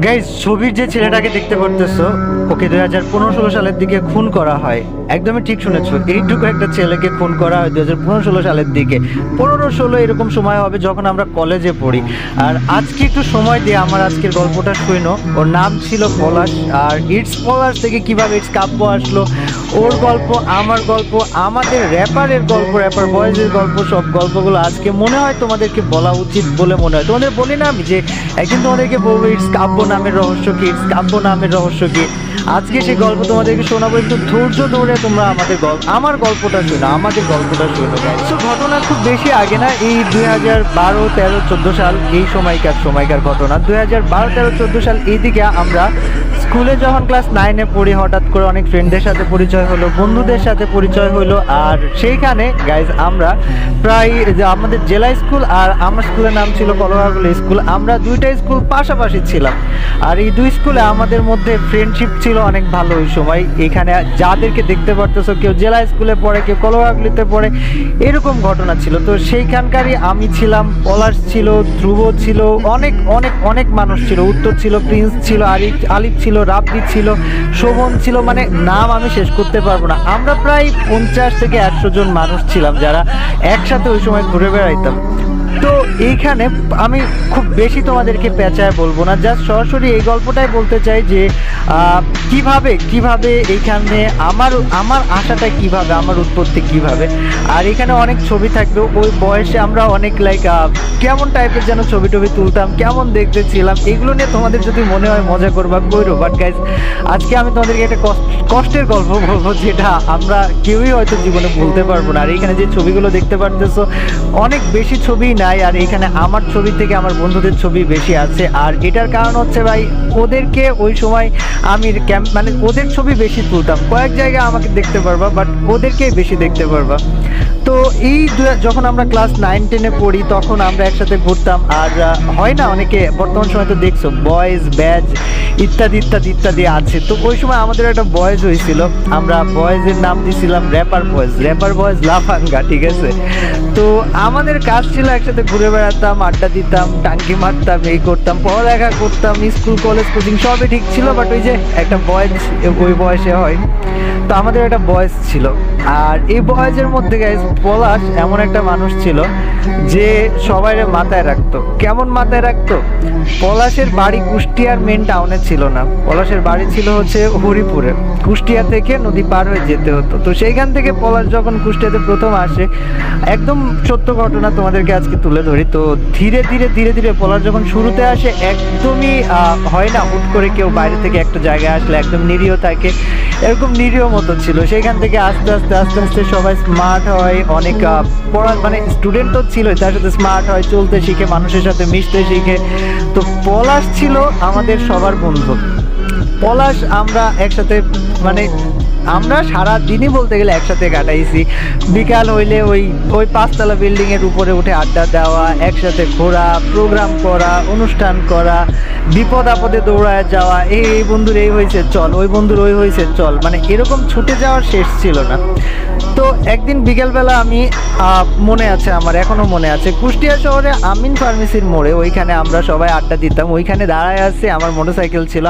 Guys, ছবির যে ছেলেটাকে দেখতে পারতেছো, ওকে 2015-16 সালের দিকে খুন করা হয়। একদমই ঠিক শুনেছো, এইটুকু একটা ছেলেকে খুন করা হয় 2015-16 সালের দিকে। 15-16 এরকম সময় হবে যখন আমরা কলেজে পড়ি। আর আজকে একটু সময় দিয়ে আমার আজকের গল্পটা শুনো। ওর নাম ছিল পলাশ। আর ইটস পলাশ থেকে কিভাবে ইটস কাব্য আসলো, ওর গল্প, আমার গল্প, আমাদের র্যাপারের গল্প, র্যাপার বয়েজের গল্প, সব গল্পগুলো আজকে মনে হয় তোমাদেরকে বলা উচিত বলে মনে হয়। তোমাদের বলি না আমি যে একদিন তোমাদেরকে বলবো ইটস কাব্য নামের রহস্য কি, ইটস কাব্য নামের রহস্য কি। আজকে সেই গল্প তোমাদেরকে শোনাবো। একটু ধৈর্য ধরে তোমরা আমার গল্পটা শোনো, আমাদের গল্পটা শোনো। তো ঘটনা খুব বেশি আগে না, এই 2012, 13, 14 সাল এই সময়কার ঘটনা। 2012, 13, 14 সাল এইদিকে আমরা স্কুলে যখন ক্লাস 9-এ পড়ি, হঠাৎ করে অনেক ফ্রেন্ডদের সাথে পরিচয় হলো, বন্ধুদের সাথে পরিচয় হলো। আর সেইখানে গাইজ আমরা প্রায় আমাদের জেলা স্কুল আর আমার স্কুলের নাম ছিল কলোহাগুলি স্কুল, আমরা দুইটা স্কুল পাশাপাশি ছিলাম। আর এই দুই স্কুলে আমাদের মধ্যে ফ্রেন্ডশিপ ছিল অনেক ভালো ওই সময়। এখানে যাদেরকে দেখতে পারতেছো, কেউ জেলা স্কুলে পড়ে, কেউ কলোহাগুলিতে পড়ে, এরকম ঘটনা ছিল। তো সেইখানকারই আমি ছিলাম, পলাশ ছিল, ধ্রুব ছিল, অনেক অনেক অনেক মানুষ ছিল। উত্তর ছিল, প্রিন্স ছিল, আলিফ ছিল, রাব্বি ছিল, শোভন ছিল, মানে নাম আমি শেষ করতে পারবো না। আমরা প্রায় 50 থেকে 100 জন মানুষ ছিলাম যারা একসাথে ওই সময় ঘুরে বেড়াইতাম। তো এইখানে আমি খুব বেশি তোমাদেরকে পেঁচায় বলবো না, জাস্ট সরাসরি এই গল্পটাই বলতে চাই যে কিভাবে এইখানে আমার আশাটা কিভাবে, আমার উৎপত্তি কিভাবে। আর এখানে অনেক ছবি থাকবে। ওই বয়সে আমরা অনেক কেমন টাইপের যেন ছবি টবি তুলতাম, কেমন দেখতে ছিলাম, এগুলো নিয়ে তোমাদের যদি মনে হয় মজা করবা কইরো। বাট গাইজ, আজকে আমি তোমাদেরকে একটা কষ্টের গল্প বলবো, যেটা আমরা কেউই হয়তো জীবনে ভুলতে পারবো না। আর এখানে যে ছবিগুলো দেখতে পারতেছো, অনেক বেশি ছবি নাই। আর এখানে আমার ছবি থেকে আমার বন্ধুদের ছবি বেশি আছে। আর এটার কারণ হচ্ছে ভাই, ওদেরকে ওই সময় আমি মানে ওদের ছবি বেশি তুলতাম। কয়েক জায়গায় আমাকে দেখতে পারবা, বাট ওদেরকেই বেশি দেখতে পারবা। তো এই যখন আমরা ক্লাস 9-10-এ পড়ি, তখন আমরা একসাথে ঘুরতাম। আর হয় না, অনেকে বর্তমান সময় তো দেখছো বয়েজ ব্যাচ ইত্যাদি ইত্যাদি ইত্যাদি আছে। তো ওই সময় আমাদের একটা বয়েজ হয়েছিল, আমরা বয়েজের নাম দিয়েছিলাম র্যাপার বয়েজ লাফাঙ্গা, ঠিক আছে। তো আমাদের কাজ ছিল একসাথে ঘুরে বেড়াতাম, আড্ডা দিতাম, টাঙ্কি মারতাম, এই করতাম, পড়ালেখা করতাম, স্কুল কলেজ কোচিং সবই ঠিক ছিল। বাট ওই যে একটা বয়েজ ওই বয়সে হয়, তো আমাদের একটা বয়েজ ছিল। আর এই বয়েজের মধ্যে গাইজ পলাশ এমন একটা মানুষ ছিল যে সবাইরে মাথায় রাখতো। কেমন মাথায় রাখতো? পলাশের বাড়ি কুষ্টিয়ার মেন টাউনে ছিল না, পলাশের বাড়ি ছিল হচ্ছে হরিপুরে। কুষ্টিয়া থেকে নদী পার হয়ে যেতে হতো। তো সেইখান থেকে পলাশ যখন কুষ্টিয়াতে প্রথম আসে, একদম সত্য ঘটনা তোমাদেরকে আজকে তুলে ধরি। তো ধীরে ধীরে পলাশ যখন শুরুতে আসে, একদমই হয় না হুট করে কেউ বাইরে থেকে একটা জায়গায় আসলে একদম নিরীহ থাকে, এরকম নিরীহ মতো ছিল। সেখান থেকে আস্তে আস্তে সবাই স্মার্ট হয়, অনেক মানে স্টুডেন্ট তো ছিল, তার সাথে স্মার্ট হয়, চলতে শিখে, মানুষের সাথে মিশতে শিখে। তো পলাশ ছিল আমাদের সবার বন্ধু। পলাশ আমরা একসাথে, মানে আমরা সারা দিনই বলতে গেলে একসাথে কাটাইছি। বিকাল হইলে ওই 5তলা বিল্ডিংয়ের উপরে উঠে আড্ডা দেওয়া, একসাথে ঘোরা, প্রোগ্রাম করা, অনুষ্ঠান করা, বিপদ আপদে দৌড়ায় যাওয়া, এই বন্ধুর এই হয়েছে চল, ওই বন্ধুর ওই হয়েছে চল, মানে এরকম ছুটে যাওয়ার শেষ ছিল না। তো একদিন বিকেলবেলা আমি মনে আছে, আমার এখনো মনে আছে, কুষ্টিয়া শহরে আমিন ফার্মেসির মোড়ে, ওইখানে আমরা সবাই আড্ডা দিতাম। ওইখানে দাঁড়ায় আছে, আমার মোটরসাইকেল ছিল।